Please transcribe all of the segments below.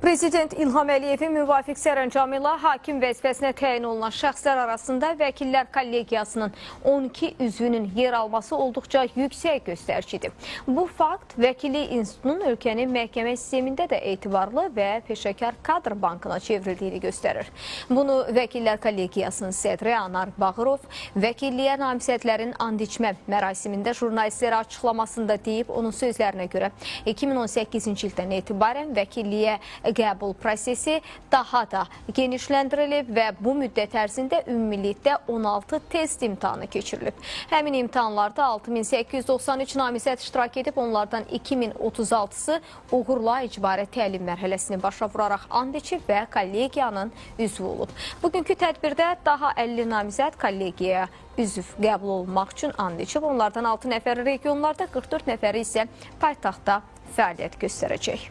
Prezident İlham Əliyevin müvafiq sərəncamı ilə hakim vəzifəsinə təyin olunan şəxslər arasında vəkillər kollegiyasının 12 üzvünün yer alması olduqca yüksək göstəricidir. Bu fakt vəkillik institutunun ölkənin məhkəmə sistemində də etibarlı və peşəkar kadr bankına çevrildiyini göstərir. Bunu vəkillər kollegiyasının sədri Anar Bağırov vəkilliyə namizədlərin and içmə mərasimində jurnalistlərə açıqlamasında deyib. Onun sözlərinə görə 2018-ci ildən etibarən vəkilliyə qəbul prosesi daha da genişləndirilib və bu müddət ərzində ümumilikdə 16 test imtahanı keçirilib. Həmin imtahanlarda 6893 namizəd iştirak edib, onlardan 2036-sı uğurla icbari təlim mərhələsini başa vuraraq and içib və kollegiyanın üzvü olub. Bugünkü tədbirdə daha 50 namizəd kollegiyaya üzv qəbul olmaq üçün and içib. Onlardan 6 nəfəri regionlarda, 44 nəfəri isə paytaxtda fəaliyyət göstərəcək.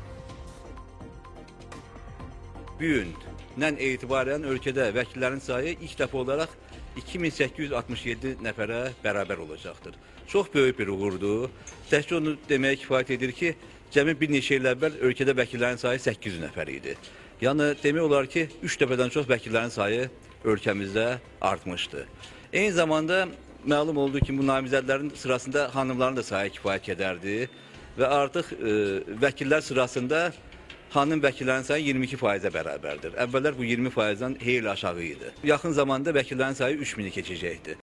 Bu gündən etibarən ölkədə vəkillərin sayı ilk dəfə olaraq 2867 nəfərə bərabər olacaqdır. Çox böyük bir uğurdur. Təkcə onu deməyə kifayət edir ki, cəmi bir neçə il əvvəl ölkədə vəkillərin sayı 800 nəfər idi. Yəni demək olar ki, 3 dəfədən çox vəkillərin sayı ölkəmizdə artmışdı. Eyni zamanda məlum oldu ki, bu namizədlərin sırasında xanımların da sayı kifayət qədərdir və artıq vəkillər sırasında xanım vəkillərin sayı 22%-ə bərabərdir. Əvvəllər bu 20%-dən xeyli aşağı idi. Yaxın zamanda vəkillərin sayı 3000-i keçəcəkdir.